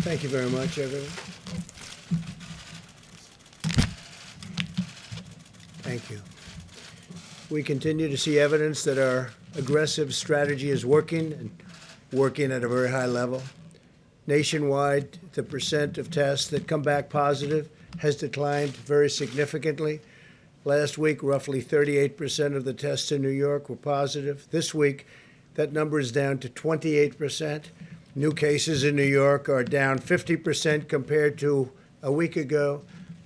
Thank you very much, everyone. Thank you. We continue to see evidence that our aggressive strategy is working and working at a very high level. Nationwide, the percent of tests that come back positive has declined very significantly. Last week, roughly 38% of the tests in New York were positive. This week, that number is down to 28%. New cases in New York are down 50% compared to a week ago,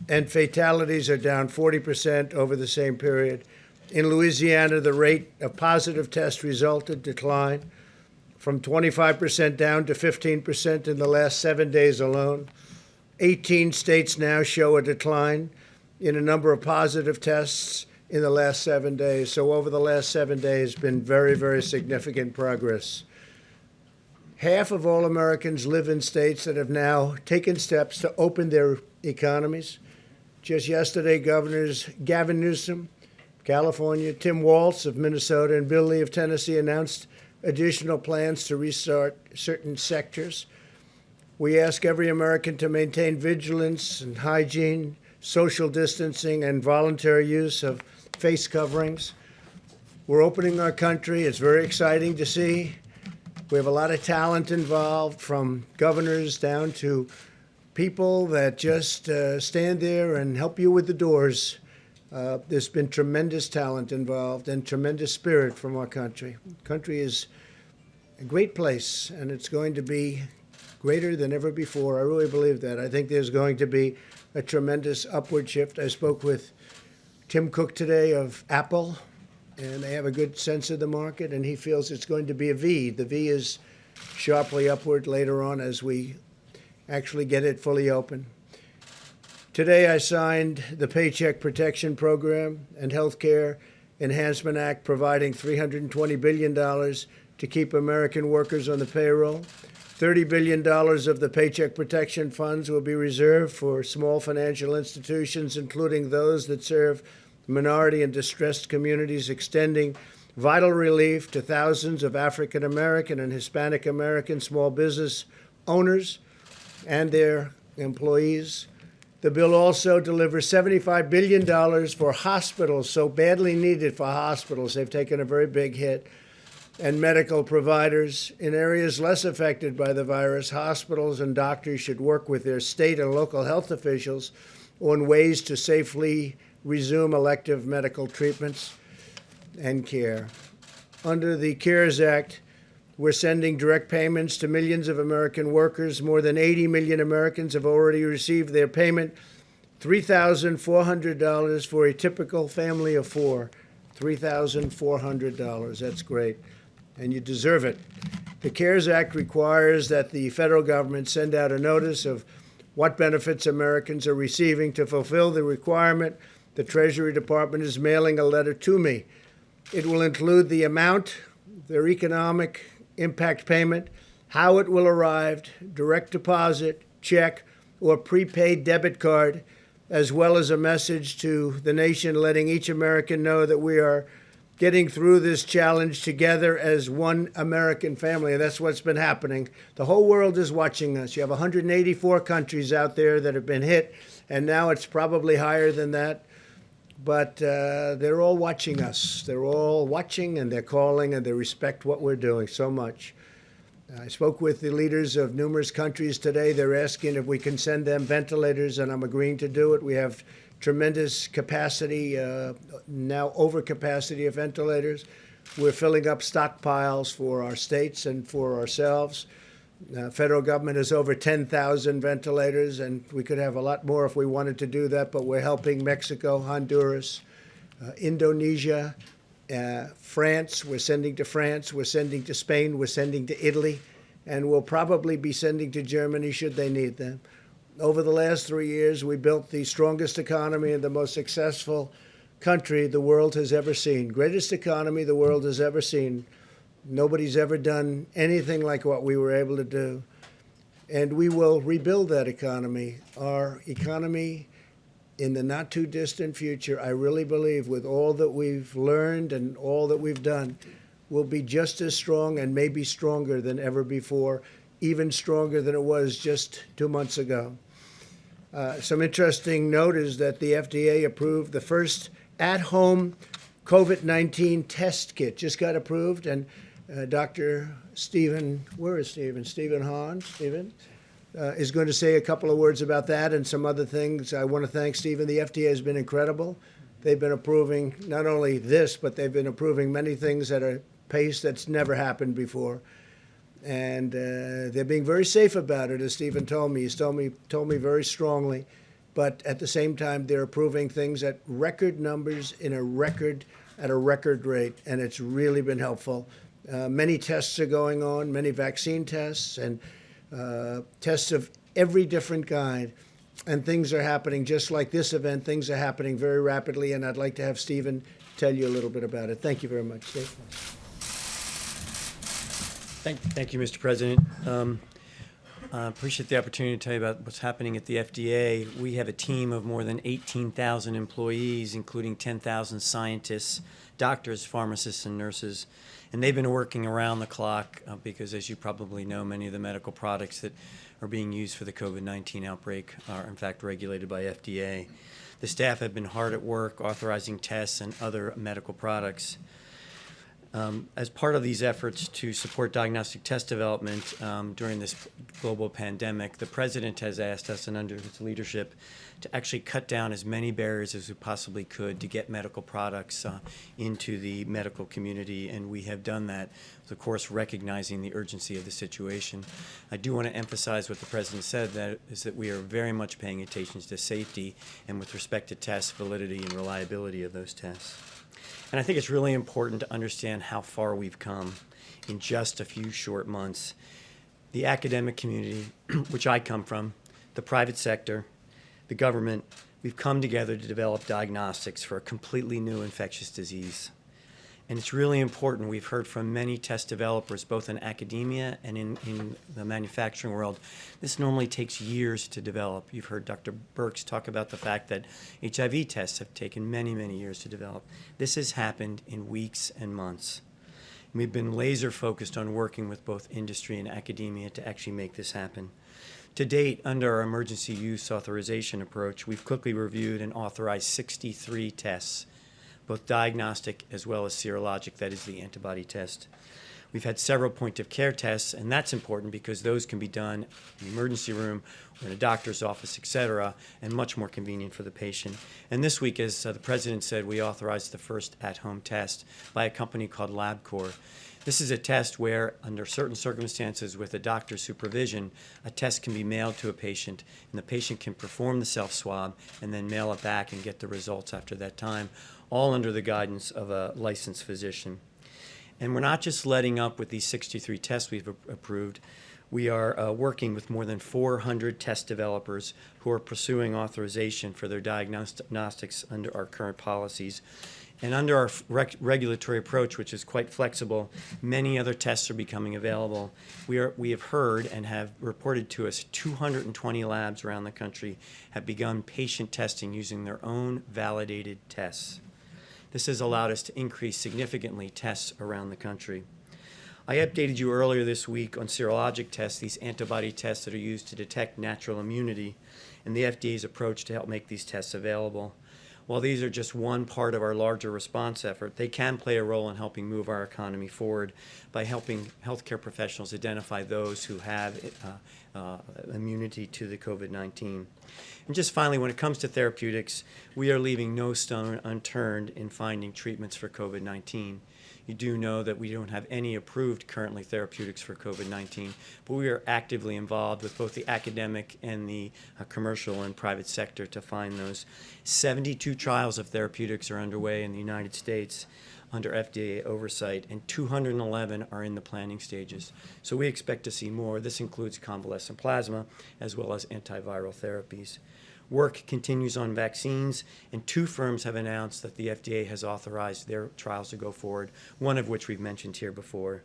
and fatalities are down 40% over the same period. In Louisiana, the rate of positive test resulted declined from 25% down to 15% in the last 7 days alone. 18 states now show a decline in a number of positive tests in the last 7 days. So over the last 7 days, been very, very significant progress. Half of all Americans live in states that have now taken steps to open their economies. Just yesterday, Governors Gavin Newsom, California, Tim Walz of Minnesota, and Bill Lee of Tennessee announced additional plans to restart certain sectors. We ask every American to maintain vigilance and hygiene, social distancing, and voluntary use of face coverings. We're opening our country. It's very exciting to see. We have a lot of talent involved, from governors down to people that just stand there and help you with the doors. There's been tremendous talent involved and tremendous spirit from our country. The country is a great place, and it's going to be greater than ever before. I really believe that. I think there's going to be a tremendous upward shift. I spoke with Tim Cook today of Apple, and they have a good sense of the market, and he feels it's going to be a V. The V is sharply upward later on as we actually get it fully open. Today, I signed the Paycheck Protection Program and Healthcare Enhancement Act, providing $320 billion to keep American workers on the payroll. $30 billion of the Paycheck Protection funds will be reserved for small financial institutions, including those that serve minority and distressed communities, extending vital relief to thousands of African American and Hispanic American small business owners and their employees. The bill also delivers $75 billion for hospitals, so badly needed for hospitals. They've taken a very big hit. And medical providers in areas less affected by the virus. Hospitals and doctors should work with their state and local health officials on ways to safely resume elective medical treatments and care. Under the CARES Act, we're sending direct payments to millions of American workers. More than 80 million Americans have already received their payment, $3,400 for a typical family of four. $3,400. That's great. And you deserve it. The CARES Act requires that the federal government send out a notice of what benefits Americans are receiving. To fulfill the requirement, the Treasury Department is mailing a letter to me. It will include the amount, their economic impact payment, how it will arrive, direct deposit, check, or prepaid debit card, as well as a message to the nation letting each American know that we are getting through this challenge together as one American family. And that's what's been happening. The whole world is watching us. You have 184 countries out there that have been hit, and now it's probably higher than that. But they're all watching us. They're all watching, and they're calling, and they respect what we're doing so much. I spoke with the leaders of numerous countries today. They're asking if we can send them ventilators, and I'm agreeing to do it. We have tremendous capacity, now overcapacity of ventilators. We're filling up stockpiles for our states and for ourselves. Federal government has over 10,000 ventilators, and we could have a lot more if we wanted to do that, but we're helping Mexico, Honduras, Indonesia, France. We're sending to France. We're sending to Spain. We're sending to Italy, and we'll probably be sending to Germany should they need them. Over the last 3 years, we built the strongest economy and the most successful country the world has ever seen. Greatest economy the world has ever seen. Nobody's ever done anything like what we were able to do. And we will rebuild that economy. Our economy in the not too distant future, I really believe, with all that we've learned and all that we've done, will be just as strong and maybe stronger than ever before. even stronger than it was just 2 months ago. Some interesting note is that the FDA approved the first at-home COVID-19 test kit. Just got approved, and Dr. Stephen, where is Stephen? Stephen Hahn, Stephen, is going to say a couple of words about that and some other things. I want to thank Stephen. The FDA has been incredible. They've been approving not only this, but they've been approving many things at a pace that's never happened before. And they're being very safe about it, as Stephen told me. He's told me very strongly. But at the same time, they're approving things at record numbers at a record rate, and it's really been helpful. Many tests are going on, many vaccine tests, and tests of every different kind. And things are happening, just like this event, things are happening very rapidly, and I'd like to have Stephen tell you a little bit about it. Thank you very much, Steve. Thank you, Mr. President. I appreciate the opportunity to tell you about what's happening at the FDA. We have a team of more than 18,000 employees, including 10,000 scientists, doctors, pharmacists, and nurses. And they've been working around the clock because, as you probably know, many of the medical products that are being used for the COVID-19 outbreak are, in fact, regulated by FDA. The staff have been hard at work authorizing tests and other medical products. As part of these efforts to support diagnostic test development during this global pandemic, the President has asked us, and under his leadership, to actually cut down as many barriers as we possibly could to get medical products into the medical community, and we have done that, of course, recognizing the urgency of the situation. I do want to emphasize what the President said, that is that we are very much paying attention to safety and with respect to test validity and reliability of those tests. And I think it's really important to understand how far we've come in just a few short months. The academic community, which I come from, the private sector, the government, we've come together to develop diagnostics for a completely new infectious disease. And it's really important. We've heard from many test developers, both in academia and in the manufacturing world. This normally takes years to develop. You've heard Dr. Birx talk about the fact that HIV tests have taken many, many years to develop. This has happened in weeks and months. And we've been laser focused on working with both industry and academia to actually make this happen. To date, under our emergency use authorization approach, we've quickly reviewed and authorized 63 tests, both diagnostic as well as serologic, that is the antibody test. We've had several point-of-care tests, and that's important because those can be done in the emergency room or in a doctor's office, et cetera, and much more convenient for the patient. And this week, as the President said, we authorized the first at-home test by a company called LabCorp. This is a test where, under certain circumstances with a doctor's supervision, a test can be mailed to a patient, and the patient can perform the self-swab and then mail it back and get the results after that time, all under the guidance of a licensed physician. And we're not just letting up with these 63 tests we've approved. We are working with more than 400 test developers who are pursuing authorization for their diagnostics under our current policies. And under our regulatory approach, which is quite flexible, many other tests are becoming available. We have heard and have reported to us 220 labs around the country have begun patient testing using their own validated tests. This has allowed us to increase significantly tests around the country. I updated you earlier this week on serologic tests, these antibody tests that are used to detect natural immunity, and the FDA's approach to help make these tests available. While these are just one part of our larger response effort, they can play a role in helping move our economy forward by helping healthcare professionals identify those who have immunity to the COVID-19. And just finally, when it comes to therapeutics, we are leaving no stone unturned in finding treatments for COVID-19. You do know that we don't have any approved currently therapeutics for COVID-19, but we are actively involved with both the academic and the commercial and private sector to find those. 72 trials of therapeutics are underway in the United States under FDA oversight, and 211 are in the planning stages. So we expect to see more. This includes convalescent plasma as well as antiviral therapies. Work continues on vaccines, and 2 firms have announced that the FDA has authorized their trials to go forward, one of which we've mentioned here before.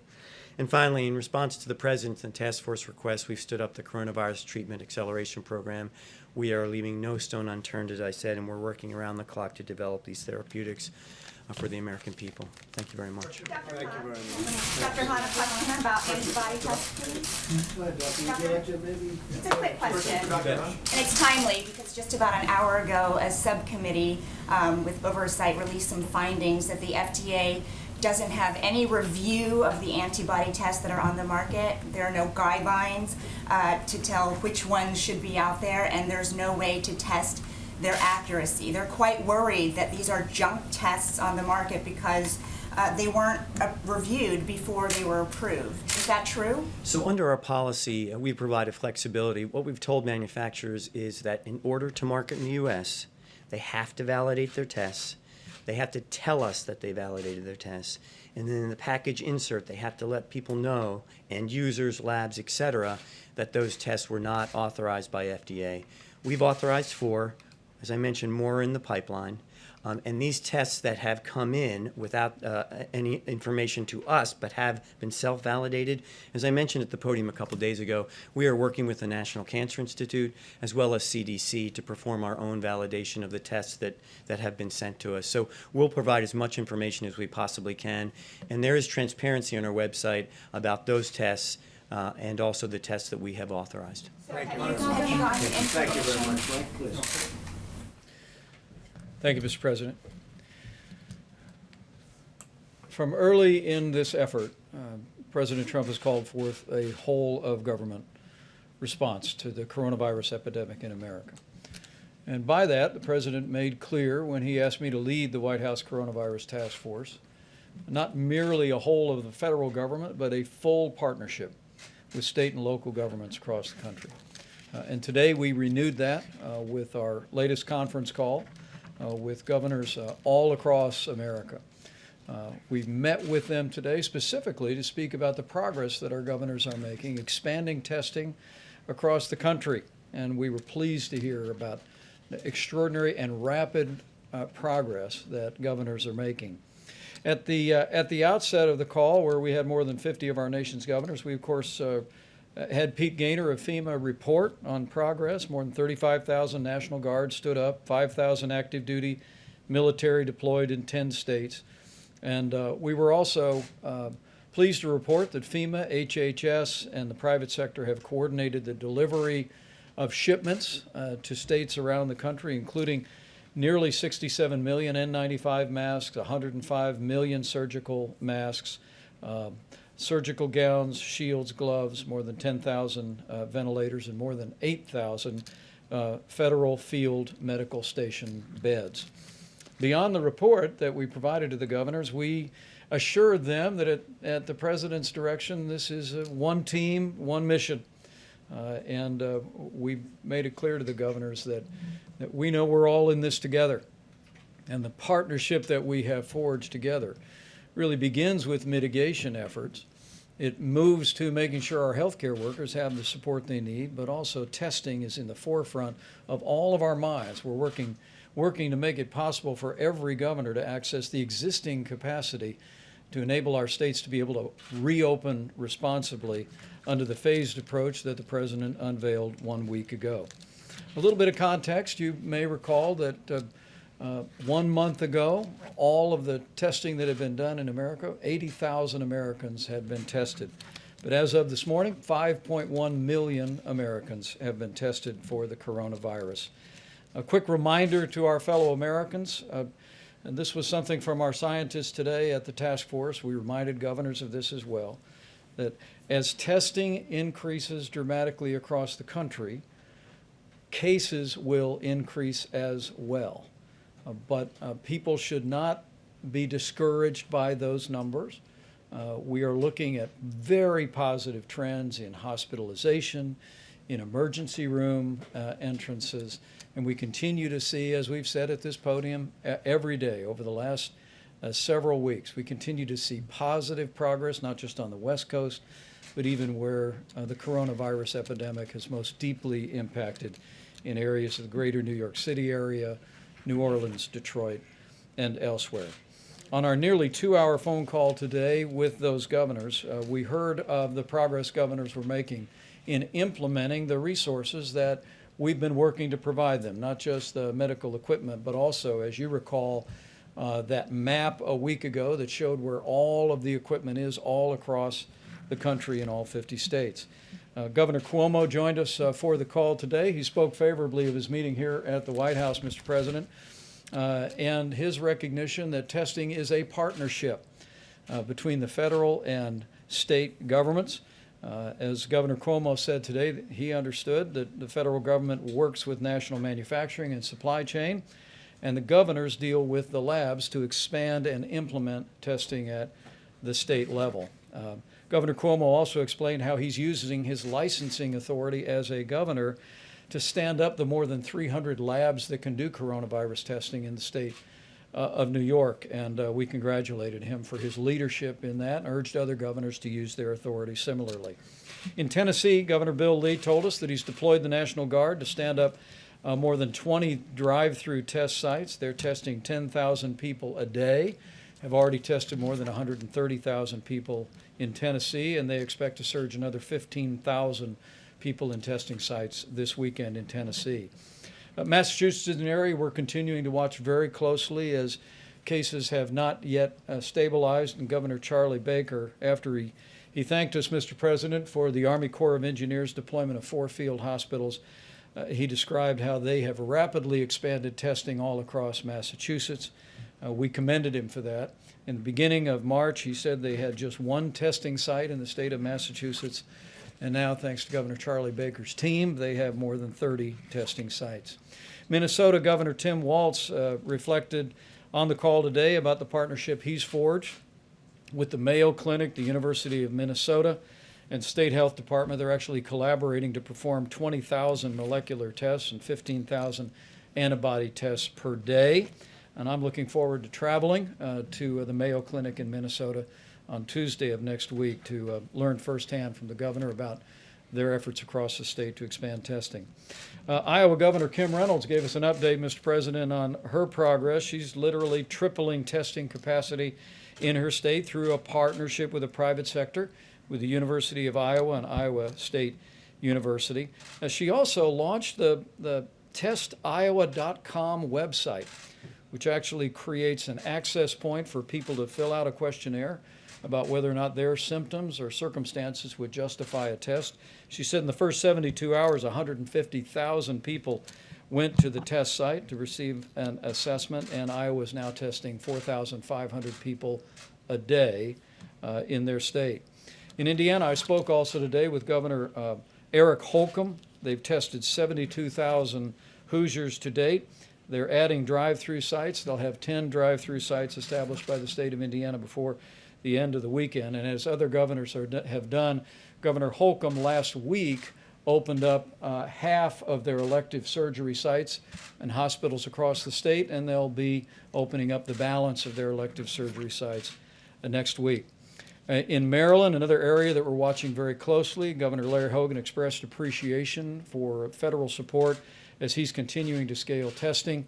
And finally, in response to the President's and task force requests, we've stood up the Coronavirus Treatment Acceleration Program. We are leaving no stone unturned, as I said, and we're working around the clock to develop these therapeutics. for the American people. Thank you very much. Dr. Thank you Hahn. very much. Dr. Hahn, a question about antibody tests, please. Go ahead, Doctor. Would you like to maybe? It's a quick question, and it's timely because just about an hour ago, a subcommittee with oversight released some findings that the FDA doesn't have any review of the antibody tests that are on the market. There are no guidelines to tell which ones should be out there, and there's no way to test their accuracy. They're quite worried that these are junk tests on the market because they weren't reviewed before they were approved. Is that true? So under our policy, we provided flexibility. What we've told manufacturers is that in order to market in the U.S., they have to validate their tests. They have to tell us that they validated their tests. And then in the package insert, they have to let people know, end users, labs, et cetera, that those tests were not authorized by FDA. We've authorized 4. As I mentioned, more in the pipeline. And these tests that have come in without any information to us but have been self-validated, as I mentioned at the podium a couple days ago, we are working with the National Cancer Institute as well as CDC to perform our own validation of the tests that have been sent to us. So we'll provide as much information as we possibly can. And there is transparency on our website about those tests and also the tests that we have authorized. Thank you. Have you gotten Thank you very information? much. Mike, please. Thank you, Mr. President. From early in this effort, President Trump has called forth a whole of government response to the coronavirus epidemic in America. And by that, the President made clear when he asked me to lead the White House Coronavirus Task Force, not merely a whole of the federal government, but a full partnership with state and local governments across the country. And today we renewed that with our latest conference call with governors all across America. We've met with them today specifically to speak about the progress that our governors are making, expanding testing across the country. And we were pleased to hear about the extraordinary and rapid progress that governors are making. At the outset of the call, where we had more than 50 of our nation's governors, we, of course, had Pete Gaynor of FEMA report on progress. More than 35,000 National Guard stood up, 5,000 active duty military deployed in 10 states. And we were also pleased to report that FEMA, HHS, and the private sector have coordinated the delivery of shipments to states around the country, including nearly 67 million N95 masks, 105 million surgical masks, surgical gowns, shields, gloves, more than 10,000 ventilators, and more than 8,000 federal field medical station beds. Beyond the report that we provided to the governors, we assured them that at the President's direction, this is one team, one mission. And we made it clear to the governors that we know we're all in this together. And the partnership that we have forged together really begins with mitigation efforts. It moves to making sure our healthcare workers have the support they need, but also testing is in the forefront of all of our minds. We're working to make it possible for every governor to access the existing capacity to enable our states to be able to reopen responsibly under the phased approach that the President unveiled 1 week ago. A little bit of context, you may recall that 1 month ago, all of the testing that had been done in America, 80,000 Americans had been tested. But as of this morning, 5.1 million Americans have been tested for the coronavirus. A quick reminder to our fellow Americans, and this was something from our scientists today at the task force, we reminded governors of this as well, that as testing increases dramatically across the country, cases will increase as well. But people should not be discouraged by those numbers. We are looking at very positive trends in hospitalization, in emergency room entrances, and we continue to see, as we've said at this podium every day over the last several weeks, we continue to see positive progress, not just on the West Coast, but even where the coronavirus epidemic has most deeply impacted in areas of the greater New York City area, New Orleans, Detroit, and elsewhere. On our nearly 2-hour phone call today with those governors, we heard of the progress governors were making in implementing the resources that we've been working to provide them, not just the medical equipment, but also, as you recall, that map a week ago that showed where all of the equipment is all across the country in all 50 states. Governor Cuomo joined us for the call today. He spoke favorably of his meeting here at the White House, Mr. President, and his recognition that testing is a partnership between the federal and state governments. As Governor Cuomo said today, he understood that the federal government works with national manufacturing and supply chain, and the governors deal with the labs to expand and implement testing at the state level. Governor Cuomo also explained how he's using his licensing authority as a governor to stand up the more than 300 labs that can do coronavirus testing in the state of New York, and we congratulated him for his leadership in that and urged other governors to use their authority similarly. In Tennessee, Governor Bill Lee told us that he's deployed the National Guard to stand up more than 20 drive-through test sites. They're testing 10,000 people a day, have already tested more than 130,000 people in Tennessee, and they expect to surge another 15,000 people in testing sites this weekend in Tennessee. Massachusetts is an area we're continuing to watch very closely as cases have not yet stabilized, and Governor Charlie Baker, after he thanked us, Mr. President, for the Army Corps of Engineers deployment of 4 field hospitals, he described how they have rapidly expanded testing all across Massachusetts. We commended him for that. In the beginning of March, he said they had just 1 testing site in the state of Massachusetts, and now, thanks to Governor Charlie Baker's team, they have more than 30 testing sites. Minnesota Governor Tim Walz reflected on the call today about the partnership he's forged with the Mayo Clinic, the University of Minnesota, and State Health Department. They're actually collaborating to perform 20,000 molecular tests and 15,000 antibody tests per day. And I'm looking forward to traveling to the Mayo Clinic in Minnesota on Tuesday of next week to learn firsthand from the governor about their efforts across the state to expand testing. Iowa Governor Kim Reynolds gave us an update, Mr. President, on her progress. She's literally tripling testing capacity in her state through a partnership with the private sector, with the University of Iowa and Iowa State University. She also launched the testiowa.com website, which actually creates an access point for people to fill out a questionnaire about whether or not their symptoms or circumstances would justify a test. She said in the first 72 hours, 150,000 people went to the test site to receive an assessment, and Iowa is now testing 4,500 people a day in their state. In Indiana, I spoke also today with Governor Eric Holcomb. They've tested 72,000 Hoosiers to date. They're adding drive-through sites. They'll have 10 drive-through sites established by the state of Indiana before the end of the weekend. And as other governors have done, Governor Holcomb last week opened up half of their elective surgery sites and hospitals across the state, and they'll be opening up the balance of their elective surgery sites next week. In Maryland, another area that we're watching very closely, Governor Larry Hogan expressed appreciation for federal support as he's continuing to scale testing.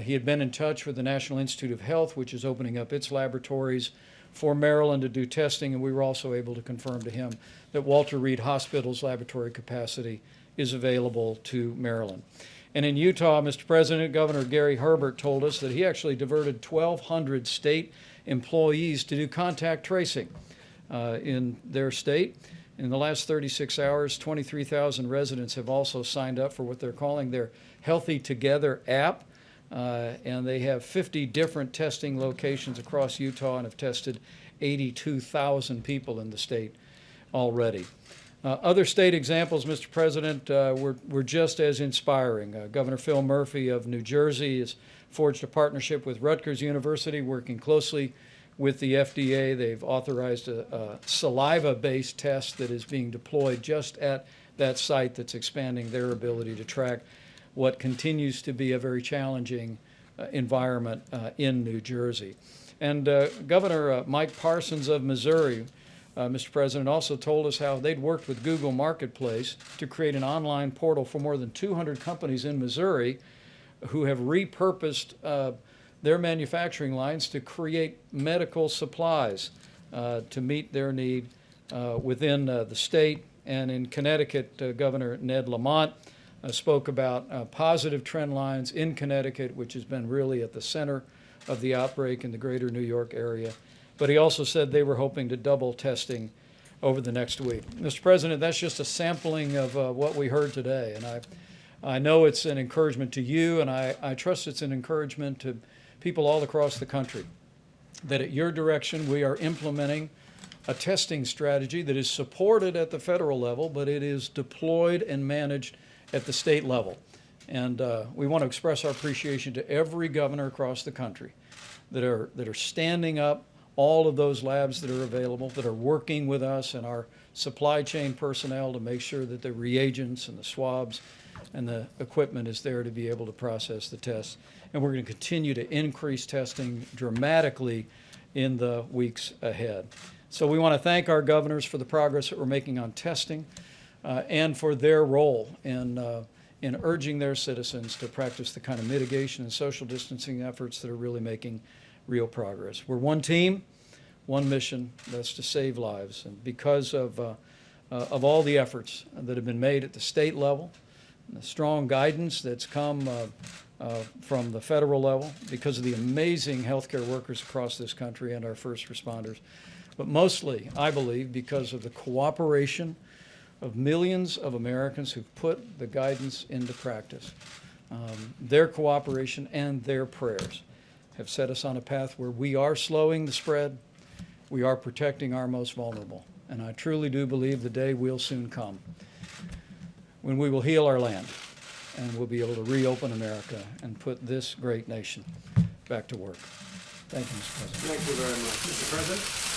He had been in touch with the National Institute of Health, which is opening up its laboratories for Maryland to do testing, and we were also able to confirm to him that Walter Reed Hospital's laboratory capacity is available to Maryland. And in Utah, Mr. President, Governor Gary Herbert told us that he actually diverted 1,200 state employees to do contact tracing in their state. In the last 36 hours, 23,000 residents have also signed up for what they're calling their Healthy Together app. And they have 50 different testing locations across Utah and have tested 82,000 people in the state already. Other state examples, Mr. President, were just as inspiring. Governor Phil Murphy of New Jersey has forged a partnership with Rutgers University, working closely with the FDA. They've authorized a saliva-based test that is being deployed just at that site that's expanding their ability to track what continues to be a very challenging environment in New Jersey. And Governor Mike Parsons of Missouri, Mr. President, also told us how they'd worked with Google Marketplace to create an online portal for more than 200 companies in Missouri who have repurposed their manufacturing lines to create medical supplies to meet their need within the state. And in Connecticut, Governor Ned Lamont spoke about positive trend lines in Connecticut, which has been really at the center of the outbreak in the greater New York area. But he also said they were hoping to double testing over the next week. Mr. President, that's just a sampling of what we heard today. And I know it's an encouragement to you, and I trust it's an encouragement to people all across the country, that at your direction we are implementing a testing strategy that is supported at the federal level, but it is deployed and managed at the state level. And we want to express our appreciation to every governor across the country that are standing up all of those labs that are available, that are working with us and our supply chain personnel to make sure that the reagents and the swabs and the equipment is there to be able to process the tests. And we're going to continue to increase testing dramatically in the weeks ahead. So we want to thank our governors for the progress that we're making on testing and for their role in urging their citizens to practice the kind of mitigation and social distancing efforts that are really making real progress. We're one team, one mission, that's to save lives. And because of all the efforts that have been made at the state level, and the strong guidance that's come from the federal level, because of the amazing healthcare workers across this country and our first responders, but mostly, I believe, because of the cooperation of millions of Americans who've put the guidance into practice. Their cooperation and their prayers have set us on a path where we are slowing the spread, we are protecting our most vulnerable. And I truly do believe the day will soon come when we will heal our land and we'll be able to reopen America and put this great nation back to work. Thank you, Mr. President. Thank you very much. Mr. President?